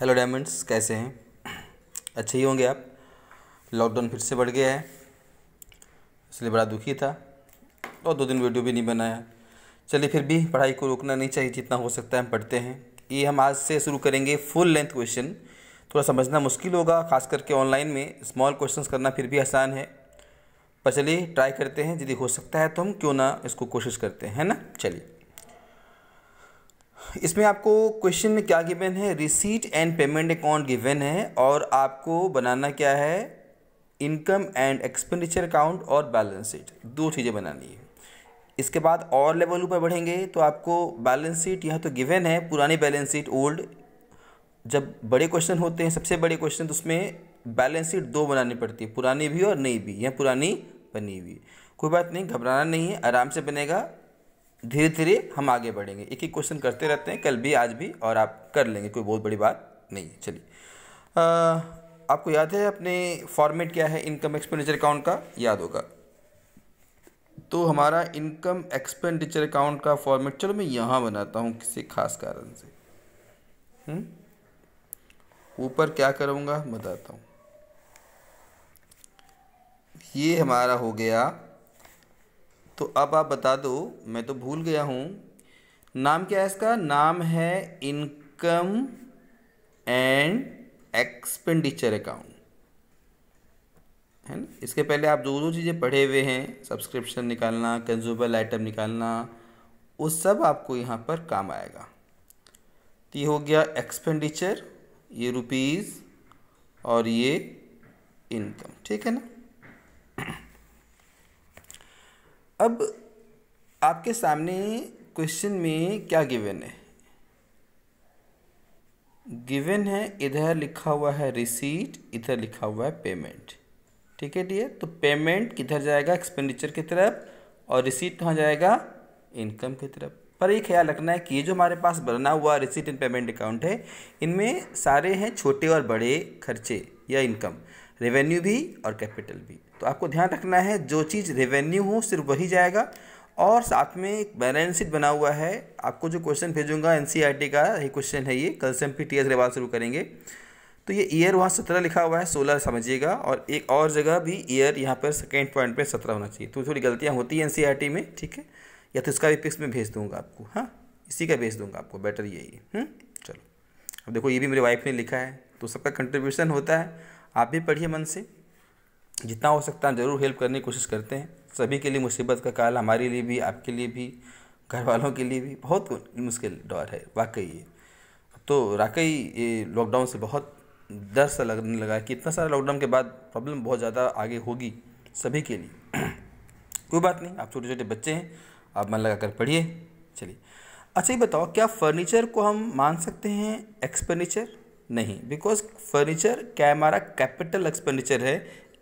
Hello diamonds, कैसे हैं? अच्छे ही होंगे आप। लॉकडाउन फिर से बढ़ गया है, इसलिए बड़ा दुखी था और 2 दिन वीडियो भी नहीं बनाया। चलिए, फिर भी पढ़ाई को रोकना नहीं चाहिए, जितना हो सकता है हम पढ़ते हैं। ये हम आज से शुरू करेंगे फुल लेंथ क्वेश्चन। थोड़ा समझना मुश्किल होगा, खास करके ऑनलाइन में स्मॉल क्वेश्चंस करना फिर भी आसान है, पर चलिए ट्राई करते हैं। यदि हो सकता है तो हम क्यों ना इसको कोशिश करते हैं, है ना। चलिए, इसमें आपको क्वेश्चन में क्या गिवन है, receipt and payment account given है और आपको बनाना क्या है, इनकम एंड एक्सपेंडिचर अकाउंट और बैलेंस शीट। 2 चीज़ें बनानी है। इसके बाद और लेवल ऊपर बढ़ेंगे तो आपको बैलेंस शीट, यहाँ तो गिवन है पुरानी बैलेंस शीट ओल्ड। जब बड़े क्वेश्चन होते हैं, सबसे बड़े क्वेश्चन, तो उसमें बैलेंस शीट 2 बनानी पड़ती है, पुरानी भी और नई भी। यह पुरानी बनी हुई, कोई बात नहीं, घबराना नहीं है, आराम से बनेगा। धीरे धीरे हम आगे बढ़ेंगे, एक एक क्वेश्चन करते रहते हैं, कल भी आज भी, और आप कर लेंगे, कोई बहुत बड़ी बात नहीं है। चलिए, आपको याद है अपने फॉर्मेट क्या है इनकम एक्सपेंडिचर अकाउंट का? याद होगा। तो हमारा इनकम एक्सपेंडिचर अकाउंट का फॉर्मेट, चलो मैं यहाँ बनाता हूँ किसी खास कारण से। ऊपर क्या करूँगा बताता हूँ। ये हमारा हो गया। तो अब आप बता दो, मैं तो भूल गया हूँ, नाम क्या है इसका? नाम है इनकम एंड एक्सपेंडिचर अकाउंट, है ना। इसके पहले आप जो चीज़ें पढ़े हुए हैं, सब्सक्रिप्शन निकालना, कंज्यूमेबल आइटम निकालना, वो सब आपको यहाँ पर काम आएगा। तो ये हो गया एक्सपेंडिचर, ये रुपीज़, और ये इनकम, ठीक है ना। अब आपके सामने क्वेश्चन में क्या गिवन है? गिवन है, इधर लिखा हुआ है रिसीट, इधर लिखा हुआ है पेमेंट, ठीक है डियर। तो पेमेंट किधर जाएगा? एक्सपेंडिचर की तरफ, और रिसीट कहाँ जाएगा? इनकम की तरफ। पर एक ख्याल रखना है कि ये जो हमारे पास बना हुआ रिसीट एंड पेमेंट अकाउंट है, इनमें सारे हैं छोटे और बड़े खर्चे या इनकम, रेवेन्यू भी और कैपिटल भी। तो आपको ध्यान रखना है, जो चीज़ रेवेन्यू हो सिर्फ वही जाएगा। और साथ में एक बैलेंस शीट बना हुआ है। आपको जो क्वेश्चन भेजूंगा एनसीईआरटी का ही क्वेश्चन है ये, कल से हम फिर टीएस रिवाज शुरू करेंगे। तो ये ईयर वहाँ 17 लिखा हुआ है, 16 समझिएगा, और एक और जगह भी ईयर यहाँ पर सेकेंड पॉइंट पे 17 होना चाहिए। तो थोड़ी गलतियाँ होती हैं एनसीईआरटी में, ठीक है। या तो इसका भी पिक्स में भेज दूंगा आपको, हाँ, इसी का भेज दूंगा आपको, बेटर यही है। चलो, अब देखो, ये भी मेरी वाइफ ने लिखा है, तो सबका कंट्रीब्यूशन होता है। आप भी पढ़िए मन से, जितना हो सकता है जरूर हेल्प करने की कोशिश करते हैं। सभी के लिए मुसीबत का काल, हमारे लिए भी, आपके लिए भी, घर वालों के लिए भी बहुत मुश्किल दौर है वाकई ये। तो वाकई ये लॉकडाउन से बहुत डर सा लगने लगा कि इतना सारा लॉकडाउन के बाद प्रॉब्लम बहुत ज़्यादा आगे होगी सभी के लिए। कोई बात नहीं, आप छोटे छोटे बच्चे हैं, आप मन लगा कर पढ़िए। चलिए, अच्छा ये बताओ, क्या फर्नीचर को हम मान सकते हैं एक्सपेंडिचर? नहीं, बिकॉज फर्नीचर क्या हमारा कैपिटल एक्सपेंडिचर है,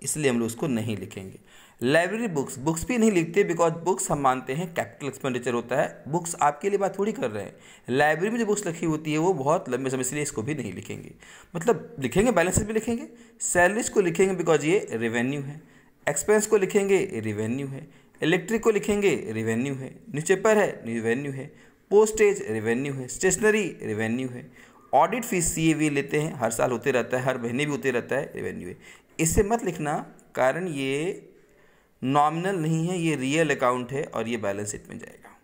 इसलिए हम लोग उसको नहीं लिखेंगे। लाइब्रेरी बुक्स भी नहीं लिखते, बिकॉज बुक्स हम मानते हैं कैपिटल एक्सपेंडिचर होता है। बुक्स आपके लिए बात थोड़ी कर रहे हैं, लाइब्रेरी में जो बुक्स लिखी होती है वो बहुत लंबे समय, इसलिए इसको भी नहीं लिखेंगे। मतलब लिखेंगे, बैलेंसेस भी लिखेंगे, सैलरीज को लिखेंगे बिकॉज ये रेवेन्यू है, एक्सपेंस को लिखेंगे रेवेन्यू है, इलेक्ट्रिक को लिखेंगे रेवेन्यू है, न्यूज़पेपर है रेवेन्यू है, पोस्टेज रेवेन्यू है, स्टेशनरी रेवेन्यू है, ऑडिट फीस सीएवी लेते हैं, हर साल होते रहता है, हर महीने भी होते रहता है, रेवेन्यू है। इससे मत लिखना, कारण ये नॉमिनल नहीं है, ये रियल अकाउंट है और ये बैलेंस शीट में जाएगा।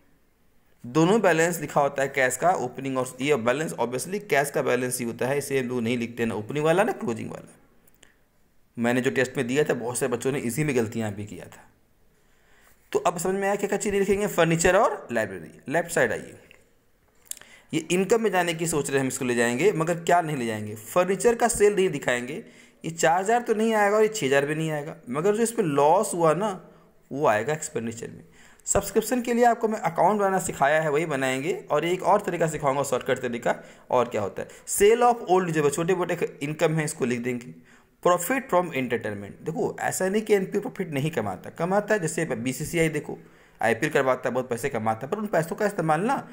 दोनों बैलेंस लिखा होता है, कैश का ओपनिंग, और ये बैलेंस ऑब्वियसली कैश का बैलेंस ही होता है, इसे हम लोग नहीं लिखते, ना ओपनिंग वाला ना क्लोजिंग वाला। मैंने जो टेस्ट में दिया था, बहुत से बच्चों ने इसी में गलतियाँ भी किया था। तो अब समझ में आया क्या क्या चीज़ें लिखेंगे? फर्नीचर और लाइब्रेरी। लेफ्ट साइड आइए, ये इनकम में जाने की सोच रहे हैं हम, इसको ले जाएंगे, मगर क्या नहीं ले जाएंगे, फर्नीचर का सेल नहीं दिखाएंगे। ये 4000 तो नहीं आएगा और ये 6000 भी नहीं आएगा, मगर जो इसमें लॉस हुआ ना, वो आएगा एक्सपेंडिचर में। सब्सक्रिप्शन के लिए आपको मैं अकाउंट बनाना सिखाया है, वही बनाएंगे, और एक और तरीका सिखाऊंगा, शॉर्टकट तरीका। और क्या होता है, सेल ऑफ ओल्ड जो छोटे मोटे इनकम है, इसको लिख देंगे। प्रॉफिट फ्रॉम एंटरटेनमेंट, देखो ऐसा नहीं कि एनपीओ प्रॉफिट नहीं कमाता है, जैसे बीसीसीआई देखो आईपीएल करवाता है, बहुत पैसे कमाता है, पर उन पैसों का इस्तेमाल ना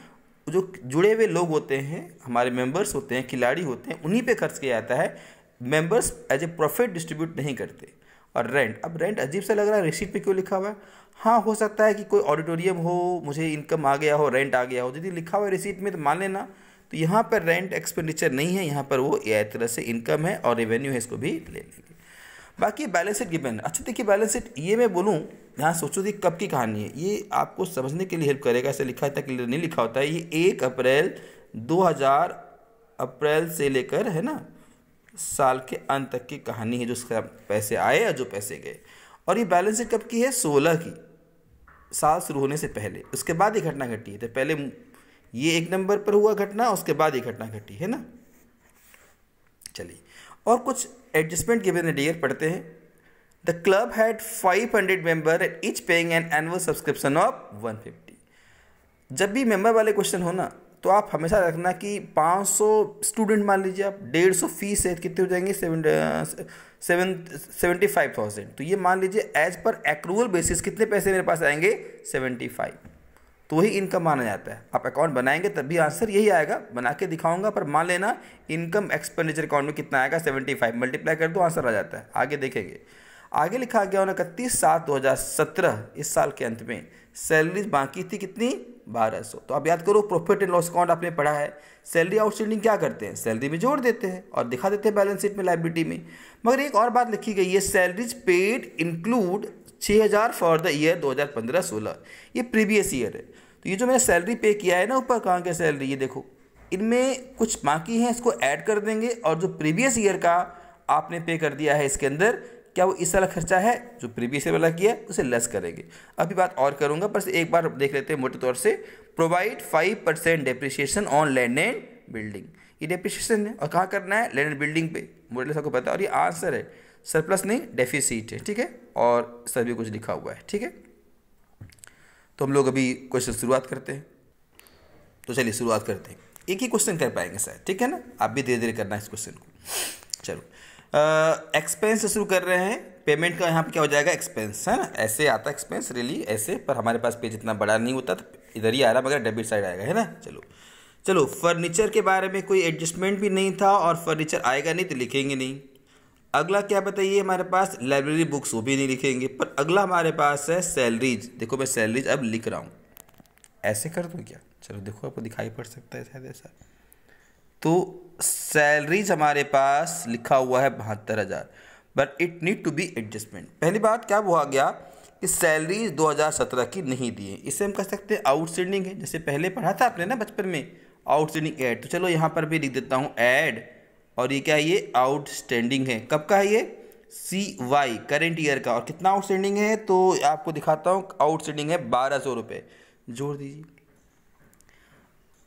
जो जुड़े हुए लोग होते हैं, हमारे मेंबर्स होते हैं, खिलाड़ी होते हैं, उन्हीं पे खर्च किया जाता है। Members as a profit distribute नहीं करते। और रेंट, अब रेंट अजीब सा लग रहा है, रिसीट पे क्यों लिखा हुआ है? हाँ, हो सकता है कि कोई ऑडिटोरियम हो, मुझे इनकम आ गया हो, रेंट आ गया हो, यदि लिखा हुआ है रिसीट में तो मान लेना। तो यहाँ पर रेंट एक्सपेंडिचर नहीं है, यहाँ पर वो एक तरह से इनकम है और रेवेन्यू है, इसको भी ले लेंगे। बाकी बैलेंस शीट गिवन। अच्छा देखिए बैलेंस शीट ये मैं बोलूँ, यहाँ सोचो थी कब की कहानी है, ये आपको समझने के लिए हेल्प करेगा। ऐसे लिखा इतना क्लियर नहीं लिखा होता है। ये 1 अप्रैल 2000 अप्रैल से लेकर है ना साल के अंत तक की कहानी है, जो उसका पैसे आए और जो पैसे गए। और ये बैलेंस शीट कब की है? 16 की, साल शुरू होने से पहले। उसके बाद ये घटना घटी है। तो पहले ये 1 नंबर पर हुआ घटना, उसके बाद ये घटना घटी है ना। चलिए और कुछ एडजस्टमेंट गिवन है डियर, पढ़ते हैं। The club had 500 member and each paying an annual subscription of 150। जब भी मेंबर वाले क्वेश्चन हो ना तो आप हमेशा रखना कि 500 स्टूडेंट मान लीजिए आप, 150 फीस है, कितने हो जाएंगे? 75,000। तो ये मान लीजिए एज पर एक्रूअल बेसिस कितने पैसे मेरे पास आएंगे? 75। तो वही इनकम माना जाता है। आप अकाउंट बनाएंगे तब भी आंसर यही आएगा, बना के दिखाऊंगा, पर मान लेना इनकम एक्सपेंडिचर अकाउंट में कितना आएगा? 75। मल्टीप्लाई कर दो आंसर आ जाता है। आगे देखेंगे, आगे लिखा गया 29/7/2017, इस साल के अंत में सैलरीज बाकी थी कितनी? 1200। तो आप याद करो प्रॉफिट एंड लॉस अकाउंट आपने पढ़ा है, सैलरी आउटस्टैंडिंग क्या करते हैं? सैलरी में जोड़ देते हैं और दिखा देते हैं बैलेंस शीट में लायबिलिटी में। मगर एक और बात लिखी गई है, salaries paid include 6000 for the year 2015-16। ये प्रीवियस ईयर है। तो ये जो मैंने सैलरी पे किया है ना ऊपर, कहाँ के सैलरी, ये देखो इनमें कुछ बाकी हैं, इसको ऐड कर देंगे। और जो प्रीवियस ईयर का आपने पे कर दिया है इसके अंदर, क्या वो इस वाला खर्चा है जो प्रीवियस ईयर वाला किया है, उसे लेस करेंगे। अभी बात और करूंगा, पर एक बार देख लेते हैं मोटे तौर से। Provide 5% depreciation on land and building. ये डेप्रिसिएशन है और कहाँ करना है? लैंड एंड बिल्डिंग पे। मोटे सबको पता है। और ये आंसर है, सरप्लस नहीं डेफिसिट है, ठीक है। और सभी कुछ लिखा हुआ है, ठीक है। तो हम लोग अभी क्वेश्चन शुरुआत करते हैं। तो चलिए शुरुआत करते हैं। एक ही क्वेश्चन कर पाएंगे शायद, ठीक है ना। आप भी धीरे धीरे करना है इस क्वेश्चन को। चलो एक्सपेंस से शुरू कर रहे हैं। पेमेंट का यहाँ पे क्या हो जाएगा? एक्सपेंस, है ना। ऐसे आता है एक्सपेंस रियली ऐसे, पर हमारे पास पेज इतना बड़ा नहीं होता तो इधर ही आ रहा, मगर डेबिट साइड आएगा, है ना। चलो फर्नीचर के बारे में कोई एडजस्टमेंट भी नहीं था और फर्नीचर आएगा नहीं तो लिखेंगे नहीं। अगला क्या बताइए हमारे पास? लाइब्रेरी बुक्स, वो भी नहीं लिखेंगे। पर अगला हमारे पास है सैलरीज। देखो मैं सैलरीज अब लिख रहा हूँ, ऐसे कर दूँ क्या? चलो देखो आपको दिखाई पड़ सकता है शायद ऐसा। तो सैलरीज हमारे पास लिखा हुआ है 72,000, but it need to be adjustment. पहली बात क्या हुआ गया कि सैलरीज 2017 की नहीं दी है, इसे हम कह सकते हैं आउटस्टैंडिंग है। जैसे पहले पढ़ा था आपने ना बचपन में, आउटस्टैंडिंग ऐड। तो चलो यहाँ पर भी लिख देता हूँ ऐड, और ये क्या है? ये आउटस्टैंडिंग है। कब का है ये? CY करेंट ईयर का। और कितना आउटस्टैंडिंग है तो आपको दिखाता हूँ। आउटस्टैंडिंग है 1200 रुपये। जोड़ दीजिए।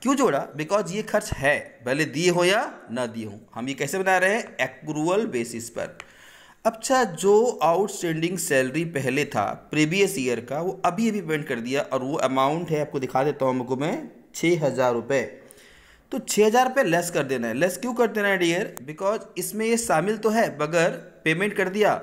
क्यों जोड़ा? बिकॉज ये खर्च है, भले दिए हो या ना दिए हो। हम ये कैसे बना रहे हैं? एक्रूअल बेसिस पर। अच्छा, जो आउटस्टैंडिंग सैलरी पहले था प्रीवियस ईयर का, वो अभी अभी पेमेंट कर दिया, और वो अमाउंट है, आपको दिखा देता हूँ हमको मैं, 6,000 रुपये। तो 6,000 रुपये लेस कर देना है। लेस क्यों कर देना है डियर? बिकॉज इसमें ये शामिल तो है, मगर पेमेंट कर दिया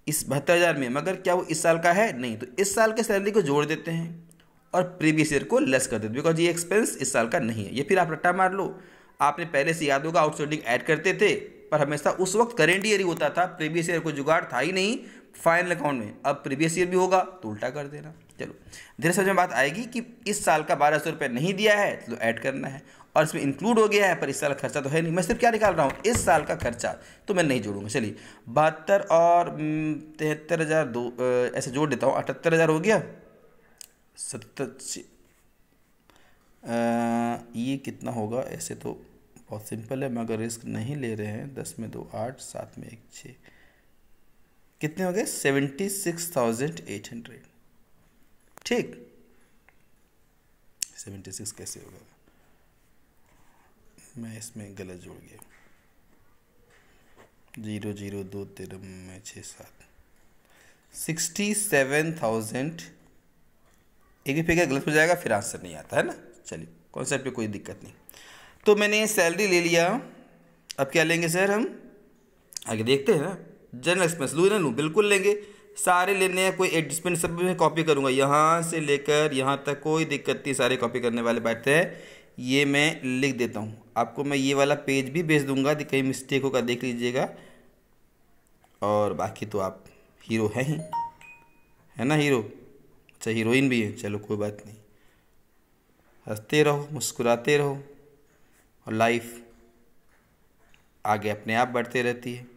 इस 72,000 में, मगर क्या वो इस साल का है? नहीं। तो इस साल के सैलरी को जोड़ देते हैं और प्रीवियस ईयर को लेस कर देते, बिकॉज ये एक्सपेंस इस साल का नहीं है। ये फिर आप रट्टा मार लो। आपने पहले से याद होगा आउटस्टैंडिंग ऐड करते थे, पर हमेशा उस वक्त करेंट ईयर ही होता था, प्रीवियस ईयर को जुगाड़ था ही नहीं फाइनल अकाउंट में। अब प्रीवियस ईयर भी होगा तो उल्टा कर देना। चलो धीरे समझ में बात आएगी कि इस साल का 1200 रुपये नहीं दिया है तो ऐड करना है, और इसमें इंक्लूड हो गया है, पर इस साल खर्चा तो है नहीं। मैं सिर्फ क्या निकाल रहा हूँ? इस साल का खर्चा, तो मैं नहीं जोड़ूंगा। चलिए 72 और 73,000 ऐसे जोड़ देता हूँ, 78,000 हो गया। 70 ये कितना होगा? ऐसे तो बहुत सिंपल है, मगर रिस्क नहीं ले रहे हैं। 10 में 2 8, 7 में 1 6, कितने हो गए? 76,800। ठीक, 76 कैसे होगा? मैं इसमें गलत जोड़ गया। 0 0 2 13 में 6 7, 67,000। एक भी फिगर गलत हो जाएगा फिर आंसर नहीं आता, है ना। चलिए कॉन्सेप्ट पे कोई दिक्कत नहीं। तो मैंने सैलरी ले लिया, अब क्या लेंगे सर हम? आगे देखते हैं ना। जनरल एक्सपेंस लूँ ना लूँ? बिल्कुल लेंगे, सारे लेने हैं। कोई एडजस्टमेंट सब मैं कॉपी करूँगा, यहाँ से लेकर यहाँ तक कोई दिक्कत नहीं, सारे कॉपी करने वाले बात है। ये मैं लिख देता हूँ आपको। मैं ये वाला पेज भी भेज दूँगा, कहीं मिस्टेक होगा देख लीजिएगा। और बाकी तो आप हीरो हैं ही, है ना हीरो। अच्छा हीरोइन भी है, चलो कोई बात नहीं, हंसते रहो मुस्कुराते रहो, और लाइफ आगे अपने आप बढ़ती रहती है।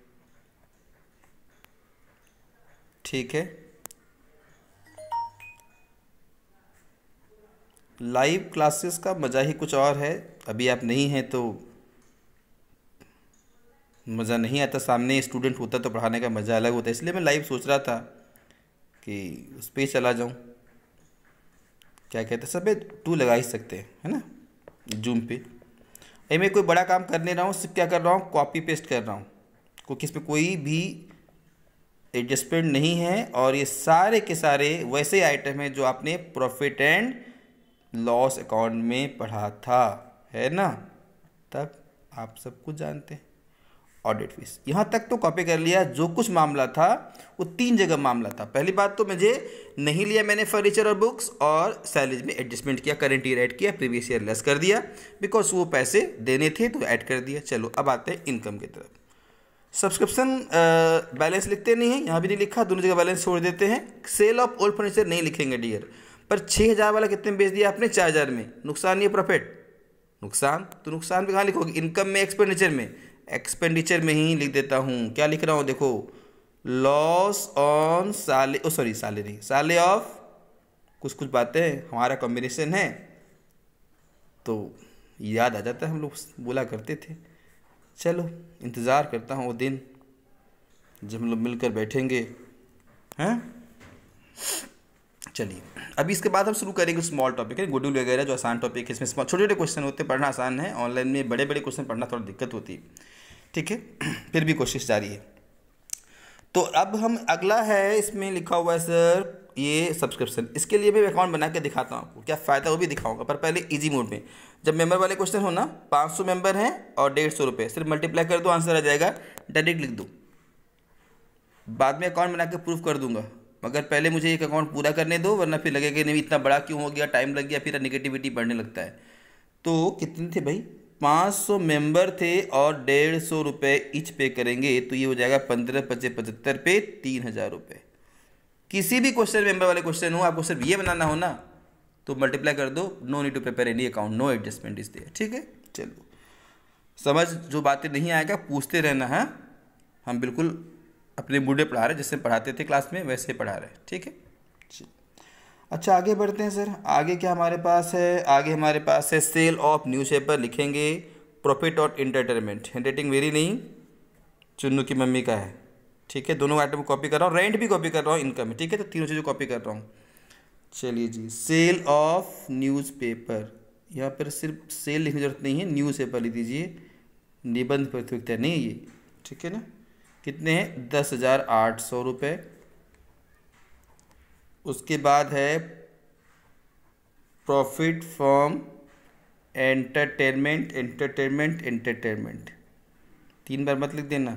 ठीक है, लाइव क्लासेस का मज़ा ही कुछ और है। अभी आप नहीं हैं तो मज़ा नहीं आता, सामने स्टूडेंट होता तो पढ़ाने का मज़ा अलग होता है। इसलिए मैं लाइव सोच रहा था कि उस पर चला जाऊं। क्या कहते हैं, सब पे टू लगा ही सकते हैं, है ना, जूम पे। अभी मैं कोई बड़ा काम कर नहीं रहा हूँ, सिर्फ क्या कर रहा हूँ, कॉपी पेस्ट कर रहा हूँ, क्योंकि इसमें कोई भी एडजस्टमेंट नहीं है। और ये सारे के सारे वैसे आइटम हैं जो आपने प्रॉफिट एंड लॉस अकाउंट में पढ़ा था, है ना, तब आप सब कुछ जानते हैं। ऑडिट फीस यहाँ तक तो कॉपी कर लिया। जो कुछ मामला था वो 3 जगह मामला था। पहली बात तो मुझे नहीं लिया मैंने फर्नीचर और बुक्स, और सैलरीज में एडजस्टमेंट किया, करंट ईयर ऐड किया, प्रीवियस ईयर लेस कर दिया, बिकॉज वो पैसे देने थे तो ऐड कर दिया। चलो अब आते हैं इनकम की तरफ। सब्सक्रिप्शन बैलेंस लिखते नहीं है, यहाँ भी नहीं लिखा, दोनों जगह बैलेंस छोड़ देते हैं। सेल ऑफ ओल्ड फर्नीचर नहीं लिखेंगे डियर, पर 6,000 वाला कितने में बेच दिया आपने, 4,000 में। नुकसान नहीं है प्रॉफिट, नुकसान तो नुकसान भी कहाँ लिखोगे, इनकम में, एक्सपेंडिचर में। एक्सपेंडिचर में ही लिख देता हूँ। क्या लिख रहा हूँ देखो, लॉस ऑन साले, ओ सॉरी साले नहीं, साले ऑफ कुछ कुछ बातें हमारा कॉम्बिनेशन है तो याद आ जाता है, हम लोग बोला करते थे। चलो इंतज़ार करता हूँ वो दिन जब हम लोग मिलकर बैठेंगे, हैं। चलिए अभी इसके बाद हम शुरू करेंगे स्मॉल टॉपिक है, गुडविल वगैरह जो आसान टॉपिक है। इसमें छोटे छोटे क्वेश्चन होते हैं, पढ़ना आसान है। ऑनलाइन में बड़े बड़े क्वेश्चन पढ़ना थोड़ा दिक्कत होती है, ठीक है, फिर भी कोशिश जारी है। तो अब हम अगला है, इसमें लिखा हुआ है सर ये सब्सक्रिप्शन। इसके लिए मैं अकाउंट बना के दिखाता हूँ आपको, क्या फ़ायदा वो भी दिखाऊंगा, पर पहले इजी मोड में। जब मेंबर वाले क्वेश्चन हो ना, 500 मेंबर हैं और 150 रुपये, सिर्फ मल्टीप्लाई कर दो, आंसर आ जाएगा, डायरेक्ट लिख दो। बाद में अकाउंट बना के प्रूफ कर दूंगा, मगर पहले मुझे एक अकाउंट पूरा करने दो, वरना फिर लगेगा नहीं इतना बड़ा क्यों हो गया, टाइम लग गया, फिर नेगेटिविटी बढ़ने लगता है। तो कितने थे भाई, 500 मेंबर थे और 150 रुपये ईच पे करेंगे, तो ये हो जाएगा 15×5=75 पे 3,000 रुपये। किसी भी क्वेश्चन मेंबर वाले क्वेश्चन हो, आपको सिर्फ ये बनाना हो ना, तो मल्टीप्लाई कर दो, no need to prepare any account, no adjustment is there. ठीक है, चलो समझ, जो बातें नहीं आएगा पूछते रहना है। हम बिल्कुल अपने बूढ़े पढ़ा रहे, जैसे पढ़ाते थे क्लास में वैसे पढ़ा रहे, ठीक है। अच्छा आगे बढ़ते हैं सर, आगे क्या हमारे पास है, आगे हमारे पास है सेल ऑफ न्यूज़पेपर लिखेंगे, प्रॉफिट और एंटरटेनमेंट। हैंड राइटिंग मेरी नहीं, चुन्नू की मम्मी का है, ठीक है। दोनों आइटम कॉपी कर रहा हूँ, रेंट भी कॉपी कर रहा हूँ, इनकम है, ठीक है, तो तीनों चीज़ें कॉपी कर रहा हूँ। चलिए जी, सेल ऑफ न्यूज़पेपर, यहाँ पर सिर्फ सेल लिखने की जरूरत नहीं है, न्यूज़पेपर लिख दीजिए, निबंध प्रतियोगिता नहीं है ये, ठीक है ना। कितने हैं, 10,800 रुपये। उसके बाद है profit from entertainment, entertainment, entertainment, 3 बार मत लिख देना।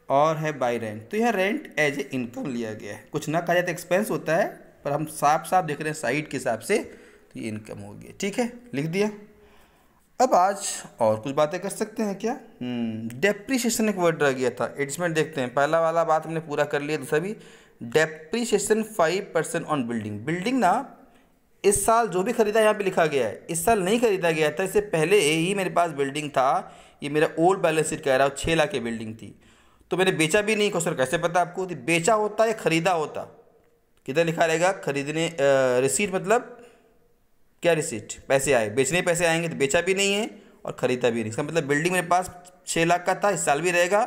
और है बाय रेंट, तो यहाँ रेंट एज ए इनकम लिया गया है, कुछ ना कहा जाए तो एक्सपेंस होता है, पर हम साफ साफ देख रहे हैं साइड के हिसाब से, तो ये इनकम हो गया, ठीक है, लिख दिया। अब आज और कुछ बातें कर सकते हैं क्या, डेप्रीशिएशन एक वर्ड रह गया था, एडजस्टमेंट देखते हैं। पहला वाला बात हमने पूरा कर लिया, दूसरा भी, डेप्रीशिएशन 5% ऑन बिल्डिंग। बिल्डिंग ना इस साल जो भी खरीदा यहाँ पे लिखा गया है, इस साल नहीं खरीदा गया था, इससे पहले ही मेरे पास बिल्डिंग था। ये मेरा ओल्ड बैलेंस शीट कह रहा है 6 लाख की बिल्डिंग थी, तो मैंने बेचा भी नहीं। क्वेश्चन कैसे पता आपको, बेचा होता या खरीदा होता, किधर लिखा रहेगा, खरीदने रिसीट, मतलब क्या रिसीट, पैसे आए, बेचने पैसे आएंगे, तो बेचा भी नहीं है और खरीदा भी नहीं। इसका मतलब बिल्डिंग मेरे पास 6 लाख का था, इस साल भी रहेगा,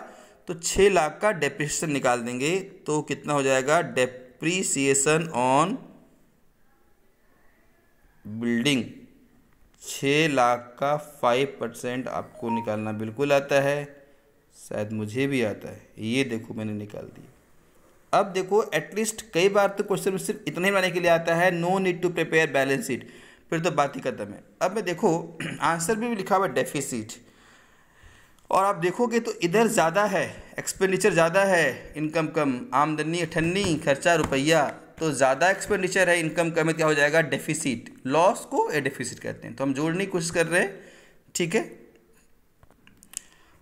तो 6 लाख का डेप्रिसिएशन निकाल देंगे, तो कितना हो जाएगा, डेप्रीसिएशन ऑन बिल्डिंग 6 लाख का 5% आपको निकालना बिल्कुल आता है, शायद मुझे भी आता है, ये देखो मैंने निकाल दिया। अब देखो एटलीस्ट कई बार तो क्वेश्चन में सिर्फ इतना ही बनाने के लिए आता है, no need to prepare balance sheet, फिर तो बात ही खत्म है। अब मैं देखो आंसर भी लिखा हुआ है डेफिसिट, और आप देखोगे तो इधर ज़्यादा है, एक्सपेंडिचर ज़्यादा है, इनकम कम, आमदनी अठन्नी, खर्चा रुपया, तो ज़्यादा एक्सपेंडिचर है, इनकम कम है, क्या हो जाएगा, डेफिसिट। लॉस को ए डेफिसिट कहते हैं, तो हम जोड़ने की कोशिश कर रहे हैं, ठीक है।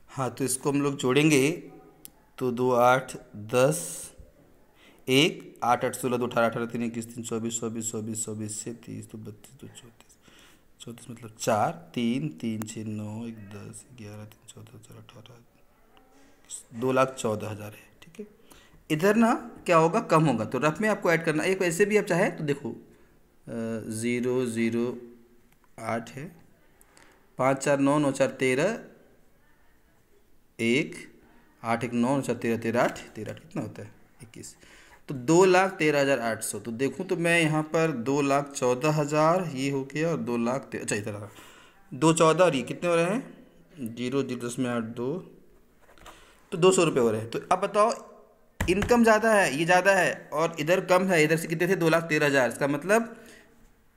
हाँ तो इसको हम लोग जोड़ेंगे, तो 2 8 10 1 8 8 16 2 18 18 3 21 3 24 24 24 24 से 30 तो 32 तो 34 34 मतलब 4, 3, 3, 6, 9, 1, 10, 11, 3, 14, 18, 2,14,000 है। ठीक है, इधर ना क्या होगा, कम होगा, तो रफ में आपको ऐड करना। एक वैसे भी आप चाहे तो देखो 0,0,8 है, 5, 4, 9, 9, 4, 13, 1, 8, 1, 9, 9, 4, 13, 13, 8, 13, 8 कितना होता है 21, तो 2,13,800। तो देखूँ तो मैं यहाँ पर 2,14,000 ये हो गया, और 2,13,000, अच्छा इधर 2,14 और ये कितने हो रहे हैं, 0,0,10,8,2, तो 200 रुपये हो रहे हैं। तो अब बताओ, इनकम ज़्यादा है, ये ज़्यादा है, और इधर कम है, इधर से कितने थे 2,13,000। इसका मतलब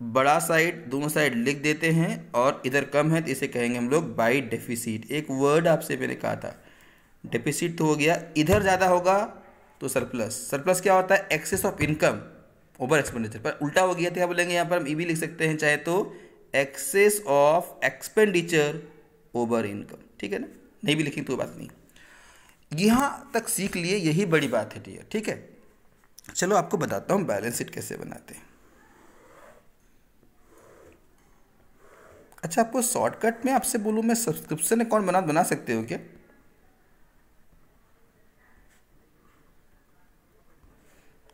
बड़ा साइड दोनों साइड लिख देते हैं, और इधर कम है तो इसे कहेंगे हम लोग बाई डेफिसिट। एक वर्ड आपसे मैंने कहा था, डेफिसिट तो हो गया, इधर ज़्यादा होगा तो सरप्लस। सरप्लस क्या होता है, excess of income over expenditure. पर उल्टा हो गया तो क्या बोलेंगे, यहाँ पर हम ये भी लिख सकते हैं चाहे तो, excess of expenditure over income. ठीक है ना, नहीं भी लिखें तो बात नहीं। यहाँ तक सीख लिए, यही बड़ी बात है डियर। ठीक है, चलो आपको बताता हूँ बैलेंस शीट कैसे बनाते हैं। अच्छा, आपको शॉर्टकट में आपसे बोलूँ मैं, सब्सक्रिप्शन अकाउंट बना सकते हो क्या?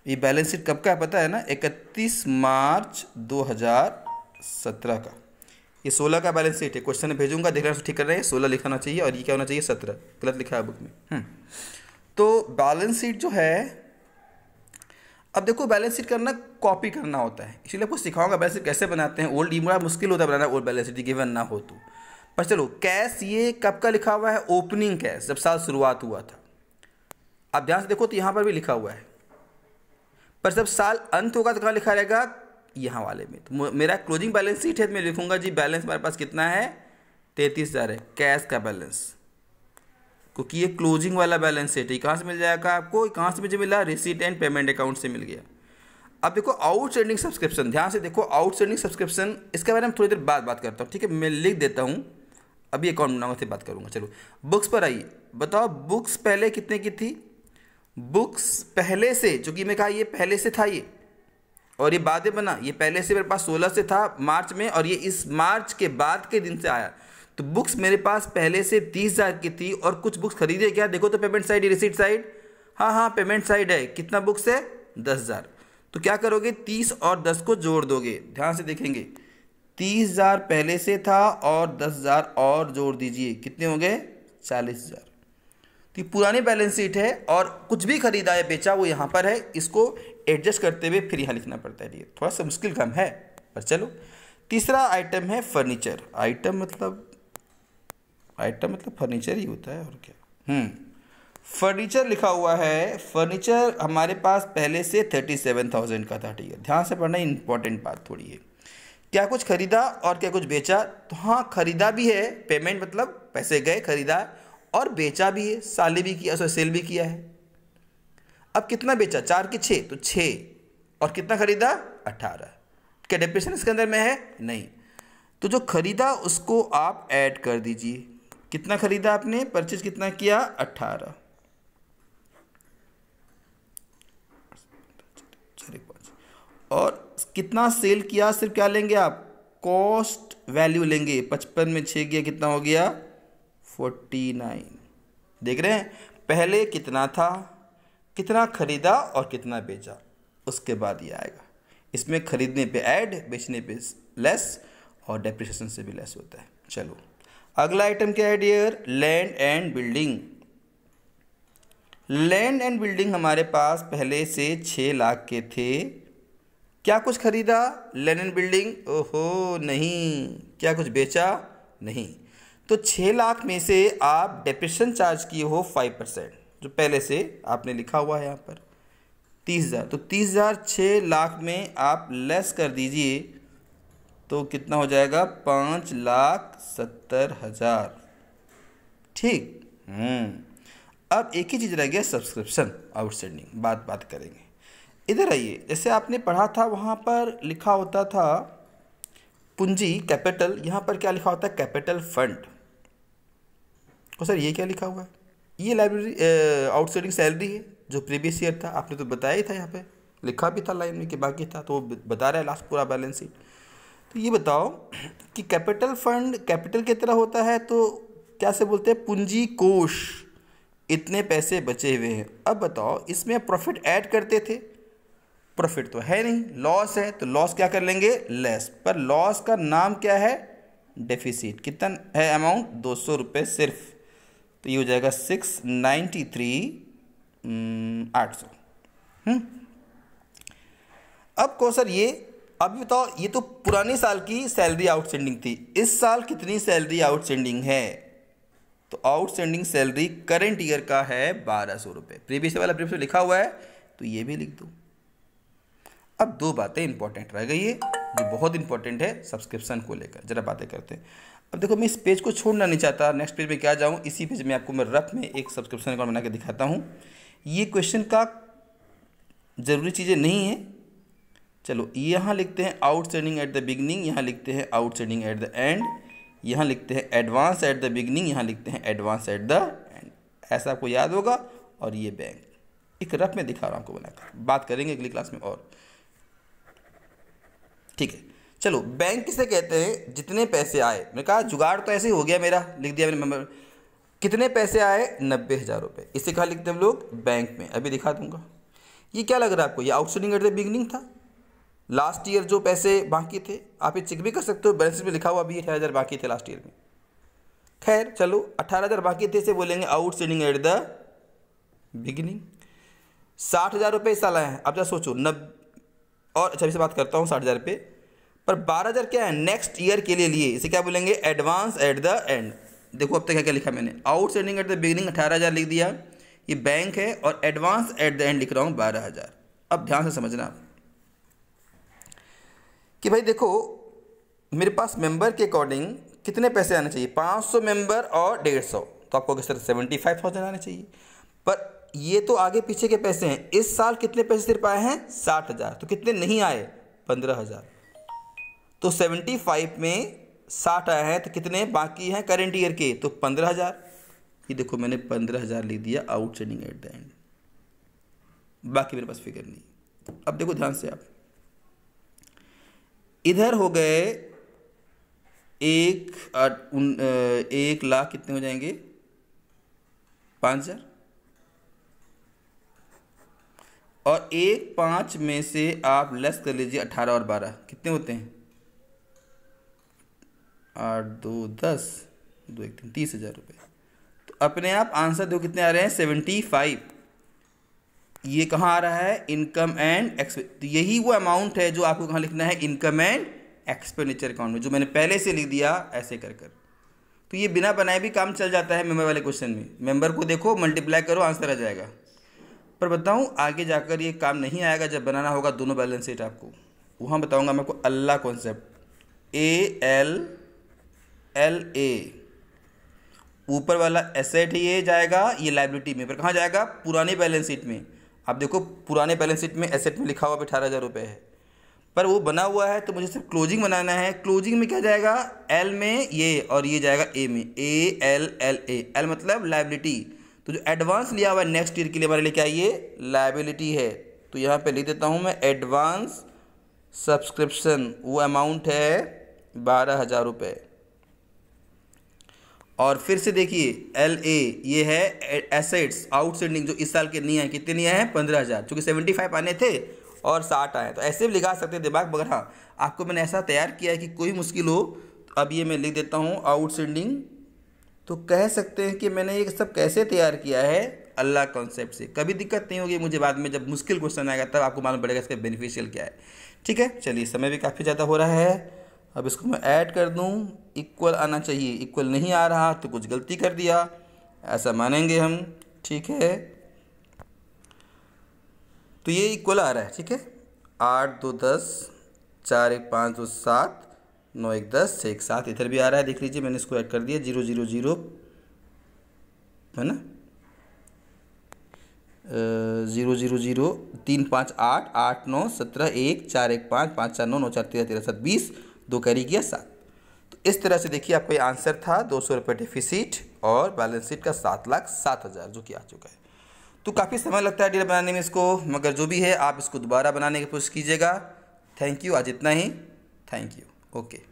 ये बैलेंस शीट कब का है पता है ना, 31 मार्च 2017 का। ये 16 का बैलेंस शीट है, क्वेश्चन में भेजूंगा, देखना ठीक कर रहे हैं। 16 लिखाना चाहिए, और ये क्या होना चाहिए 17, गलत लिखा है बुक में। तो बैलेंस शीट जो है, अब देखो बैलेंस शीट करना कॉपी करना होता है, इसलिए आपको सिखाऊंगा बैलेंस शीट कैसे बनाते हैं। ओल्ड बड़ा मुश्किल होता है बनाना, ओल्ड बैलेंस शीट गिवन ना हो तो। पर चलो, कैश ये कब का लिखा हुआ है, ओपनिंग कैश, जब साल शुरुआत हुआ था। अब ध्यान से देखो तो यहाँ पर भी लिखा हुआ है, पर जब साल अंत होगा तो कहाँ लिखा रहेगा, यहाँ वाले में। तो मेरा क्लोजिंग बैलेंस शीट है तो मैं लिखूंगा जी बैलेंस हमारे पास कितना है, 33,000 है कैश का बैलेंस, क्योंकि ये क्लोजिंग वाला बैलेंस शीट है। कहाँ से मिल जाएगा आपको, कहाँ से मुझे मिला, रिसीट एंड पेमेंट अकाउंट से मिल गया। अब देखो आउटस्टैंडिंग सब्सक्रिप्शन, ध्यान से देखो आउटस्टैंडिंग सब्सक्रिप्शन, इसके बारे में थोड़ी देर बाद बात करता हूँ। ठीक है, मैं लिख देता हूँ, अभी अकाउंट बनाऊंगा फिर बात करूँगा। चलो बुक्स पर आइए, बताओ बुक्स पहले कितने की थी। बुक्स पहले से, चूंकि मैं कहा ये पहले से था ये, और ये बाद में बना, ये पहले से मेरे पास 16 से था मार्च में, और ये इस मार्च के बाद के दिन से आया। तो बुक्स मेरे पास पहले से 30,000 की थी, और कुछ बुक्स खरीदे क्या, देखो तो पेमेंट साइड, रिसीट साइड, हाँ पेमेंट साइड है। कितना बुक्स है, 10,000। तो क्या करोगे, 30 और 10 को जोड़ दोगे। ध्यान से देखेंगे, 30,000 पहले से था, और 10,000 और जोड़ दीजिए, कितने हो गए, 40,000। तो पुरानी बैलेंस शीट है, और कुछ भी खरीदा या बेचा वो यहाँ पर है। इसको एडजस्ट करते हुए फिर यहाँ लिखना पड़ता है, ये थोड़ा सा मुश्किल काम है, पर चलो। तीसरा आइटम है फर्नीचर। आइटम मतलब फर्नीचर ही होता है, और क्या। फर्नीचर लिखा हुआ है। फर्नीचर हमारे पास पहले से 37,000 का था। ठीक है, ध्यान से पढ़ना, इंपॉर्टेंट बात थोड़ी है। क्या कुछ खरीदा और क्या कुछ बेचा, तो हाँ खरीदा भी है, पेमेंट मतलब पैसे गए, खरीदा, और बेचा भी है, साले भी किया, सेल भी किया है। अब कितना बेचा, 4 के 6, तो 6, और कितना खरीदा, 18। क्या डेप्रिसिएशन इसके अंदर में है, नहीं। तो जो खरीदा उसको आप ऐड कर दीजिए। कितना खरीदा आपने, परचेज कितना किया, 18, और कितना सेल किया, सिर्फ क्या लेंगे आप, कॉस्ट वैल्यू लेंगे। 55 में 6 गया, कितना हो गया, 49। देख रहे हैं, पहले कितना था, कितना खरीदा और कितना बेचा, उसके बाद ये आएगा। इसमें खरीदने पे ऐड, बेचने पे लेस, और डेप्रिसिएशन से भी लेस होता है। चलो अगला आइटम क्या है dear, land and building. Land and building हमारे पास पहले से 6 लाख के थे। क्या कुछ खरीदा, लैंड एंड बिल्डिंग, ओहो नहीं। क्या कुछ बेचा, नहीं। तो 6 लाख में से आप डेप्रिसिएशन चार्ज किए हो 5%, जो पहले से आपने लिखा हुआ है यहाँ पर 30,000। तो 30,000 6 लाख में आप लेस कर दीजिए, तो कितना हो जाएगा, 5,70,000। ठीक। अब एक ही चीज़ रह गया, सब्सक्रिप्शन आउटस्टैंडिंग, बात करेंगे। इधर आइए, जैसे आपने पढ़ा था वहाँ पर लिखा होता था पूंजी कैपिटल, यहाँ पर क्या लिखा होता है, कैपिटल फंड। तो सर ये क्या लिखा हुआ है, ये लाइब्रेरी आउटस्टैंडिंग सैलरी है जो प्रीवियस ईयर था, आपने तो बताया ही था, यहाँ पे लिखा भी था लाइन में कि बाकी था, तो वो बता रहा है लास्ट पूरा बैलेंस शीट। तो ये बताओ कि कैपिटल फंड कैपिटल की तरह होता है तो क्या से बोलते हैं, पूंजी कोष, इतने पैसे बचे हुए हैं। अब बताओ इसमें प्रॉफिट ऐड करते थे, प्रॉफिट तो है नहीं, लॉस है, तो लॉस क्या कर लेंगे, लेस, पर लॉस का नाम क्या है, डेफिसिट। कितना है अमाउंट, 200 रुपये सिर्फ, तो ये हो जाएगा 693,800। अब कहो सर ये अभी बताओ, ये तो पुरानी साल की सैलरी आउटस्टैंडिंग थी, इस साल कितनी सैलरी आउटस्टैंडिंग है, तो आउटस्टैंडिंग सैलरी करंट ईयर का है 1200 रुपये, प्रीवियस वाला प्रीवियस लिखा हुआ है तो ये भी लिख दो। अब दो बातें इंपॉर्टेंट रह गई है जो बहुत इंपॉर्टेंट है सब्सक्रिप्शन को लेकर, जरा बातें करते हैं। अब देखो मैं इस पेज को छोड़ना नहीं चाहता, नेक्स्ट पेज में क्या जाऊँ, इसी पेज में आपको मैं रफ में एक सब्सक्रिप्शन अकाउंट बना के दिखाता हूँ। ये क्वेश्चन का ज़रूरी चीज़ें नहीं है, चलो यहाँ लिखते हैं आउटस्टैंडिंग एट द बिगनिंग, यहाँ लिखते हैं आउटस्टैंडिंग एट द एंड, यहाँ लिखते हैं एडवांस एट द बिगनिंग, यहाँ लिखते हैं एडवांस एट द एंड, ऐसा आपको याद होगा। और ये बैंक एक रफ में दिखा रहा हूँ आपको बनाकर, बात करेंगे अगली क्लास में और, ठीक है। चलो बैंक किसे कहते हैं, जितने पैसे आए, मैंने कहा जुगाड़ तो ऐसे ही हो गया मेरा, लिख दिया मैंने नंबर, कितने पैसे आए 90,000 रुपये, इसे कहाँ लिखते हैं हम लोग, बैंक में, अभी दिखा दूंगा। ये क्या लग रहा है आपको, ये आउटस्टैंडिंग एट द बिगनिंग था, लास्ट ईयर जो पैसे बाकी थे, आप ये चेक भी कर सकते हो, बैलेंस में लिखा हुआ अभी 18,000 बाकी थे लास्ट ईयर में। खैर चलो 18,000 बाकी थे, इसे बोलेंगे आउटस्टैंडिंग एट द बिगिनिंग। 60,000 रुपये इस साल आए हैं, अब जरा सोचो और अच्छा से बात करता हूँ 60,000 रुपये, पर 12,000 क्या है, नेक्स्ट ईयर के लिए लिए, इसे क्या बोलेंगे, एडवांस एट द एंड। देखो अब तक क्या क्या लिखा मैंने, आउटस्टैंडिंग एट द बिगिनिंग 18,000 लिख दिया, ये बैंक है, और एडवांस एट द एंड लिख रहा हूँ 12,000। अब ध्यान से समझना कि भाई देखो मेरे पास मेंबर के अकॉर्डिंग कितने पैसे आने चाहिए, 500 मेंबर और 150, तो आपको किस तरह 75,000 आने चाहिए, पर ये तो आगे पीछे के पैसे हैं, इस साल कितने पैसे सिर्फ आए हैं 60,000, तो कितने नहीं आए 15,000, तो 75 में 60 आए हैं, तो कितने बाकी हैं करंट ईयर के, तो 15,000। ये देखो मैंने 15,000 लिख दिया आउटस्टैंडिंग एट द एंड, बाकी मेरे पास फिगर नहीं। अब देखो ध्यान से आप, इधर हो गए 1,00,000 कितने हो जाएंगे 5,000, और 1,5 में से आप लेस कर लीजिए 18 और 12 कितने होते हैं, 8 2 10 2 1 3 30,000 रुपये, तो अपने आप आंसर दो कितने आ रहे हैं 75। ये कहाँ आ रहा है, इनकम एंड एक्सपेंस, तो यही वो अमाउंट है जो आपको कहाँ लिखना है, इनकम एंड एक्सपेंडिचर अकाउंट में, जो मैंने पहले से लिख दिया ऐसे कर कर। तो ये बिना बनाए भी काम चल जाता है मेंबर वाले क्वेश्चन में, मेंबर को देखो मल्टीप्लाई करो आंसर आ जाएगा। पर बताऊं आगे जाकर ये काम नहीं आएगा, जब बनाना होगा दोनों बैलेंस शीट आपको, वहाँ बताऊंगा मैं आपको अल्लाह कॉन्सेप्ट, ALLA, ऊपर वाला एसेट ये जाएगा, ये लाइबिलिटी में, पर कहाँ जाएगा, पुरानी बैलेंस शीट में। आप देखो पुराने बैलेंस शीट में एसेट में लिखा हुआ 18,000 रुपये है, पर वो बना हुआ है तो मुझे सिर्फ क्लोजिंग बनाना है, क्लोजिंग में क्या जाएगा, एल में ये, और ये जाएगा ए में, ALLA, एल मतलब लाइबिलिटी, तो जो एडवांस लिया हुआ है नेक्स्ट ईयर के लिए हमारे लिए क्या ये लाइबिलिटी है, तो यहाँ पे लिख देता हूँ मैं एडवांस सब्सक्रिप्शन, वो अमाउंट है 12,000 रुपये। और फिर से देखिए LA ये है एसेट्स आउटस्टैंडिंग जो इस साल के नहीं आए, कितने नहीं आए हैं 15,000, चूँकि 75 आने थे और 60 आए, तो ऐसे भी लिखा सकते हैं दिमाग, मगर हाँ आपको मैंने ऐसा तैयार किया है कि कोई मुश्किल हो। तो अब ये मैं लिख देता हूँ आउटस्टैंडिंग, तो कह सकते हैं कि मैंने ये सब कैसे तैयार किया है, अल्लाह कॉन्सेप्ट से। कभी दिक्कत नहीं होगी मुझे, बाद में जब मुश्किल क्वेश्चन आएगा तब आपको मालूम पड़ेगा इसका बेनिफिशियल क्या है। ठीक है, चलिए समय भी काफ़ी ज़्यादा हो रहा है, अब इसको मैं ऐड कर दूं, इक्वल आना चाहिए, इक्वल नहीं आ रहा तो कुछ गलती कर दिया, ऐसा मानेंगे हम। ठीक है, तो ये इक्वल आ रहा है, ठीक है, 8 2 10 4 1 5 2 7 9 1 10 6 1 7, इधर भी आ रहा है, देख लीजिए मैंने इसको ऐड कर दिया, 0 0 0 है ना, 0 0 0 3 5 8 8 9 17 1 4 1 5 5 4 9 9 4 13 13 7 20, 2 कैरी किया 7। तो इस तरह से देखिए आपका ये आंसर था 200 रुपये डेफिसिट और बैलेंस शीट का 7,07,000 जो कि आ चुका है। तो काफ़ी समय लगता है डील बनाने में इसको, मगर जो भी है आप इसको दोबारा बनाने की कोशिश कीजिएगा। थैंक यू, आज इतना ही, थैंक यू। ओके।